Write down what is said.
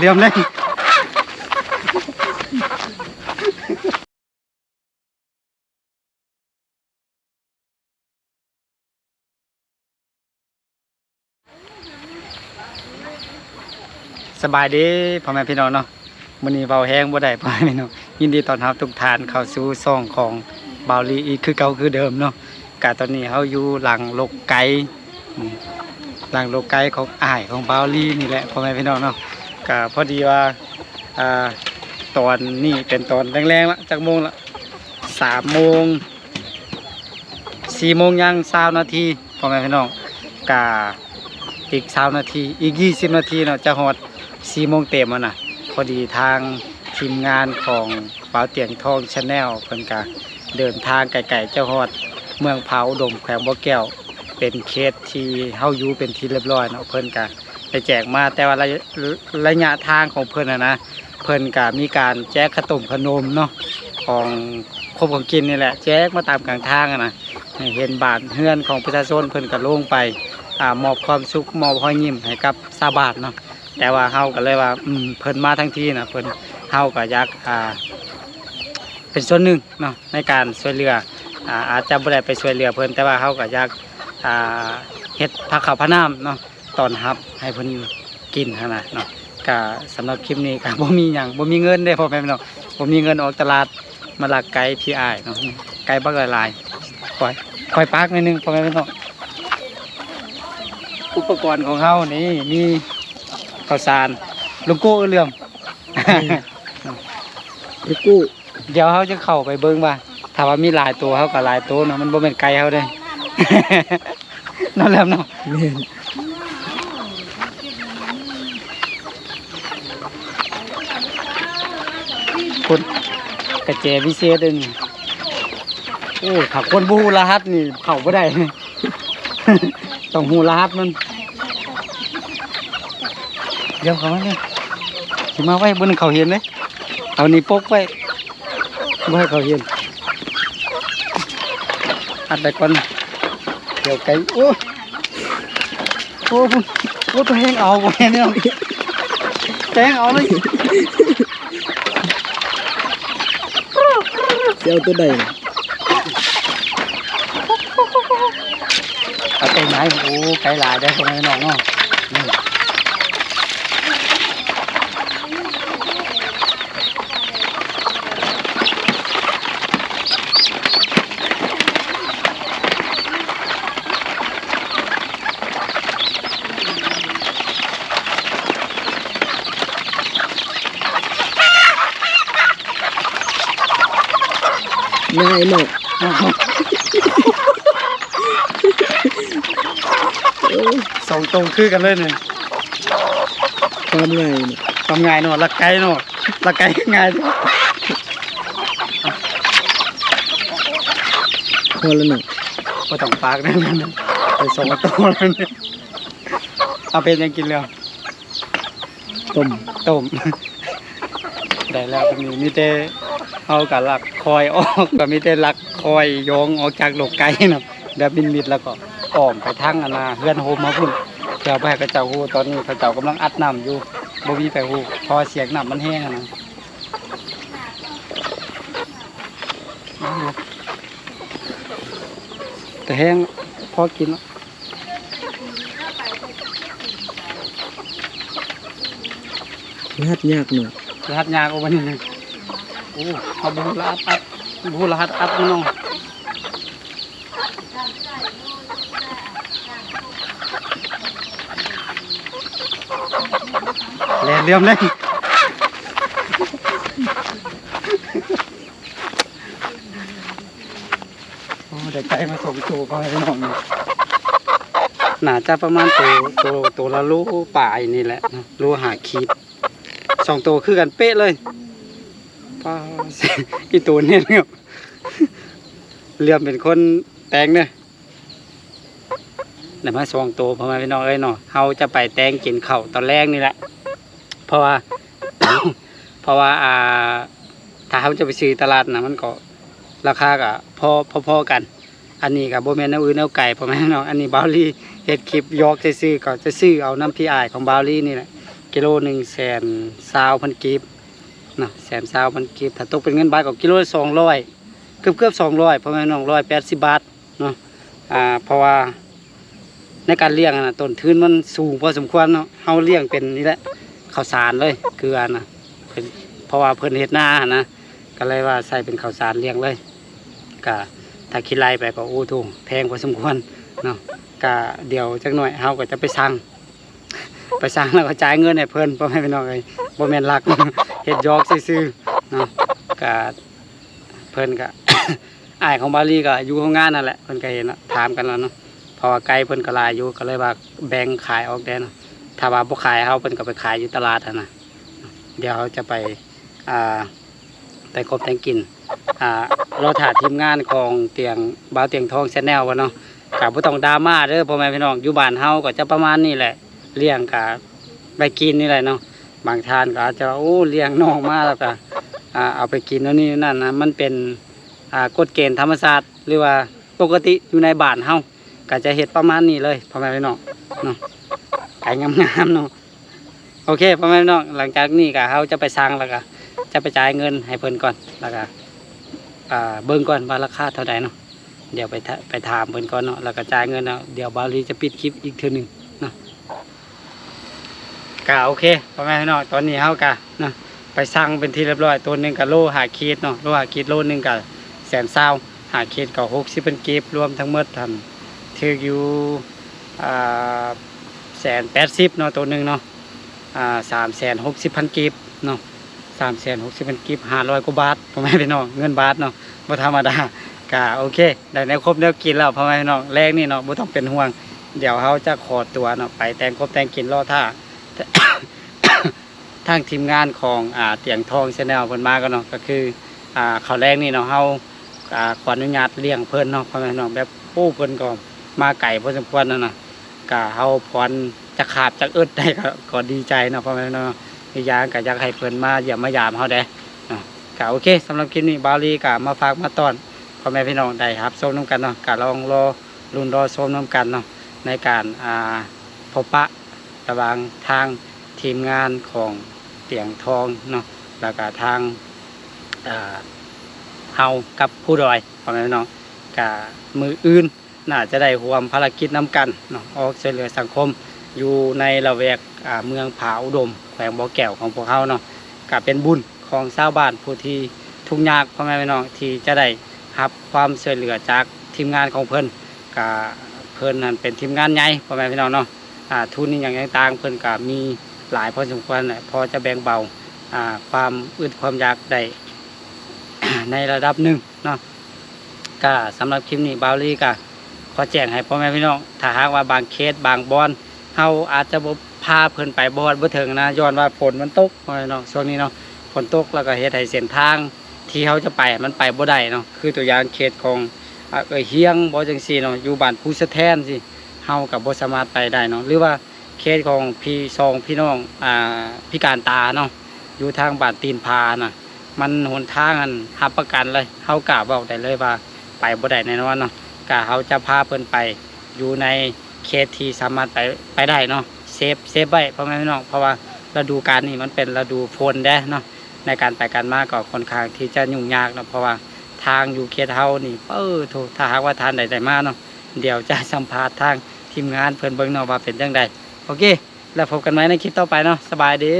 เรียมเลยสบายดีพ่อแม่พี่น้องเนาะมื้อนี้เบาแห้งบ่ได้พ่อแม่พี่น้องยินดีต้อนรับทุกท่านเข้าสู่ช่องของเบาลีอีกคือเก่าคือเดิมเนาะกะตอนนี้เฮาอยู่หลังโลกไก่หลังโลกไก่ของอ้ายของเบาลีนี่แหละพ่อแม่พี่น้องเนาะกะพอดีว่าตอนนี้เป็นตอนแรงๆละจักโมงละ3 โมง 4 โมงยัง20 นาทีพ่อแม่พี่น้องกะอีก20 นาทีอีก20 นาทีเนาะจะฮอด4 โมงเต็มแล้วนะพอดีทางทีมงานของเปาเตียงทองชาแนลเพิ่นกะเดินทางไกลๆเจ้าฮอดเมืองเผาอุดมแขวงบ่อแก้วเป็นเขตที่เฮาอยู่เป็นที่เรียบร้อยเนาะเพิ่นกะไปแจกมาแต่ว่าระยะทางของเพิ่นนะเพิ่นกะมีการแจกขนมเนาะของครบของกินนี่แหละแจกมาตามกลางทางนะเห็นบ้านเฮือนของประชาชนเพิ่นก็ลงไปมอบความสุขมอบรอยยิ้มให้กับชาวบ้านเนาะแต่ว่าเฮาก็เลยว่าเพิ่นมาทั้งทีนะเพิ่นเฮาก็อยากเป็นส่วนหนึ่งเนาะในการช่วยเหลืออาจจะบ่ได้ไปช่วยเหลือเพิ่นแต่ว่าเฮาก็อยากเฮ็ดผักข้าวผักน้ำเนาะตอนรับให้เพิ่นกินหั่นน่ะเนาะก็สำหรับคลิปนี้ก็บ่มีหยังบ่มีเงินเด้พ่อแม่พี่น้องบ่มีเงินออกตลาดมาลักไก่พี่อ้ายเนาะไก่บักหลายๆค่อยปากนิดนึงพ่อแม่พี่น้องอุปกรณ์ของเฮานี่มีข้าวสารลุงโก้เรื่องลูกกู้เดี๋ยวเขาจะเข้าไปเบิ้งว่าถ้าว่ามีหลายตัวเขากับหลายตัวเนาะมันบ่เป็นไก่เขาได้นั่นแหละเนาะคนกระเจพิเศษเลยนี่โอ้ถ้าคนบูรหัสนี่เข้าไม่ได้ ต้องหูรหัสมันเดี๋ยวเขาเนี่ยสิมาไว้บนเขาเห็นเลยเอานี่ปกไว้ไม่ให้เขาเห็นอัดไปก่อนเดี๋ยวไก่โอ้โอ้โอ้ตัวแห้งเอาไปเนี่ยแห้งเอาเลยเจ้าตัวใดเอาไก่ไหนโอ้ไก่หลายได้คนไหนน้องเนาะง่ายมากสองตรงคือกันเลยเนี่ยความง่ายเนี่ยความง่ายเนาะลักไก่เนาะลักไก่ง่ายพอแล้วหนึ่งก็ต้องปากนั่นนะไปสองตัวแล้วเนี่ยเอาเป็นยังกินแล้วต้มได้แล้วมีแต่เอากับหลักคอยออกก็มีแต่หลักคอยโยงออกจากโลกไก่นะแบบมิดแล้วก็อ้อมไปทั้งเฮือนโฮมมาพุ่นเจ้าไปกระเจ้าฮูตอนนี้กระเจ้ากำลังอัดน้ำอยู่บ่มีไปฮูพอเสียงน้ำมันแห้งนะแต่แห้งพอกินรหัสยากหน่อยรหัสยากกว่าวันนี้โอ้เอาบูรหัสอัดน้องเรียมเลยโอ้เดี๋ยวไก่มาส่งตัวก็ให้น้องหนาจะประมาณตัวละลูป่ายนี่แหละลูหาขีด2 ตัวคือกันเป๊ะเลยป้าอีตัวเนี่ยเรียมเป็นคนแตงเนี่ยแต่มา2 ตัวพ่อแม่พี่น้องเอ้ยเนาะเฮาจะไปแตงกินข้าวตอนแรกนี่แหละเพราะว่าถ้าเขาจะไปซื้อตลาดนะมันก็ราคาก็พอกันอันนี้กับโบแมนน้ำอื่นน้ำไก่พ่อแม่พี่น้องอันนี้บาวลี่เฮ็ดคลิปยอกจะซื้อก็จะซื้อเอาน้ำพี่อายของบาวลี่นี่แหละ กิโลหนึ่งแสนซาวพันกีบนะแสนซาวพันกีบถ้าตกเป็นเงินบาทก็กิโลละ200เกือบ200เพราะแม่น้อง180 บาทเนาะเพราะว่าในการเลี้ยงนะต้นทุนมันสูงพอสมควรเนาะเฮาเลี้ยงเป็นนี่แหละข้าวสารเลยเกลือนะเป็นเพราะว่าเพิ่นเฮ็ดนานะก็เลยว่าใส่เป็นข้าวสารเลี้ยงเลยก็ถ้าคิดไล่ไปก็โอ้โหแพงพอสมควรเนาะก็เดี๋ยวจักหน่อยเฮาก็จะไปสั่งแล้วก็จ่ายเงินให้เพิ่นบ่ให้พี่น้องเอ้ยบ่แม่นรัก เฮ็ดยอกซื่อๆเนาะก็เพิ่นก็ อ้ายของบาลีก็อยู่โรงงานนั่นแหละเพิ่นก็เห็นแล้วถามกันแล้วเนาะเพอไกลเพิ่นก็หลายอยู่ก็เลยว่าแบ่งขายออกแดนถ้าว่าบ่ขายเฮาเพิ่นก็ไปขายอยู่ตลาดหั่นน่ะเดี๋ยวเราจะไปแต่กบแต่งกินเราถ่ายทีมงานของเตียงบ่าวเตียงทองแชนแนลวะเนาะก็บ่ต้องดราม่าเด้อพ่อแม่พี่น้องอยู่บ้านเฮาก็จะประมาณนี้แหละเลี้ยงก็ไปกินนี่แหละเนาะบางท่านก็อาจจะว่าโอ้เลี้ยงน้องมาแล้วก็เอาไปกินแล้วนี่นั่นนะมันเป็นกฎเกณฑ์ธรรมชาติหรือว่าปกติอยู่ในบ้านเฮาก็จะเฮ็ดประมาณนี้เลยพ่อแม่พี่น้องเนาะไก่งามๆเนาะโอเคพ่อแม่พี่น้องหลังจากนี้ก็เฮาจะไปสั่งแล้วก็จะไปจ่ายเงินให้เพิ่นก่อนแล้วก็เบิ่งก่อนว่าราคาเท่าใดเนาะเดี๋ยวไปถามเพิ่นก่อนเนาะแล้วก็จ่ายเงินเนาะเดี๋ยวบาลีจะปิดคลิปอีกเทื่อนึงเนาะก็โอเคพ่อแม่พี่น้องตอนนี้เฮาก็เนาะไปสั่งเป็นที่เรียบร้อยตัวนึงก็โล5ขีดเนาะโล5ขีดโลนึงก็120,000 5ขีดก็60เป็นกีบรวมทั้งหมดทันถืออยู่180,000เนาะตัวนึงเนาะ360,000 กีบเนาะ360,000 กีบ500 กว่าบาทพ่อแม่พี่น้องเงินบาทเนาะบ่ธรรมดาก็โอเคได้แนวครบแนวกินแล้วพ่อแม่พี่น้องแรกนี่เนาะบ่ต้องเป็นห่วงเดี๋ยวเฮาจะขอตัวเนาะไปแต่งครบแต่งกินรอท่า ทางทีมงานของเตียงทองแชนแนลเพิ่นมาก็เนาะก็คือข้าวแรงนี่เนาะเฮาขออนุญาตเลี้ยงเพิ่นเนาะพ่อแม่พี่น้องแบบโอ้เพิ่นก็มาไก่พอสมควรนั่นน่ะก็เฮาพรจะขาดจากอึดได้ก็ดีใจเนาะพ่อแม่พี่น้องอีกอย่างก็อยากให้เพิ่นมาเยี่ยมมายามเฮาได้ก็โอเคสำหรับคลิปนี้บาลีก็มาฝากมาต้อนพ่อแม่พี่น้องได้รับชมนํกันเนาะก็ลองรอลุ้นรอชมนํกันเนาะในการพบปะระหว่างทางทีมงานของเตียงทองเนาะแล้วก็ทางเฮากับผู้ดอยพ่อแม่พี่น้องกับมืออื่นน่าจะได้ร่วมภารกิจน้ำกันเนาะออกช่วยเหลือสังคมอยู่ในละแวกเมืองผาอุดมแขวงบ่อแก้วของพวกเขาเนาะก็เป็นบุญของชาวบ้านผู้ที่ทุกข์ยากพ่อแม่พี่น้องที่จะได้รับความช่วยเหลือจากทีมงานของเพิ่นก็เพิ่นนั่นเป็นทีมงานใหญ่พ่อแม่พี่น้องเนาะทุนนี่อย่างต่างๆเพิ่นก็มีหลายพอสมควรแหละพอจะแบ่งเบาความอึดความอยากได้ ในระดับหนึ่งเนาะก็สำหรับคลิปนี้บาวลี่ก็ขอแจ้งให้พ่อแม่พี่น้องถ้าหากว่าบางเคสบางบอนเฮาอาจจะพาเพิ่นไปบอนบ่ถึงนะย้อนว่าฝนมันตกพ่อแม่พี่น้องช่วงนี้เนาะฝนตกแล้วก็เฮ็ดให้เส้นทางที่เขาจะไปมันไปบ่ได้เนาะคือตัวอย่างเคสของเฮียงบ่จังซี่เนาะอยู่บ้านผู้สะแทนสิเฮาก็บ่สามารถไปได้เนาะหรือว่าเคสของพี่น้องพิการตาเนาะอยู่ทางบ้านตีนพาน่ะมันหนทางอันรับประกันเลยเฮากะเว้าได้เลยว่าไปบ่ได้แน่นอนเนาะกะเฮาจะพาเพิ่นไปอยู่ในเขตที่สามารถไปได้เนาะเซฟไว้พ่อแม่พี่น้องเพราะว่าฤดูกาลนี้มันเป็นฤดูฝนเด้เนาะในการไปกันมาก็ค่อนข้างที่จะยุ่งยากเนาะเพราะว่าทางอยู่เขตเฮานี่โถถ้าหากว่าทานใดๆมาเนาะเดี๋ยวจะสัมภาษณ์ทางทีมงานเพิ่นเบิ่งเนาะว่าเป็นจังไดโอเคแล้วพบกันใหม่ในคลิปต่อไปเนาะสบายดี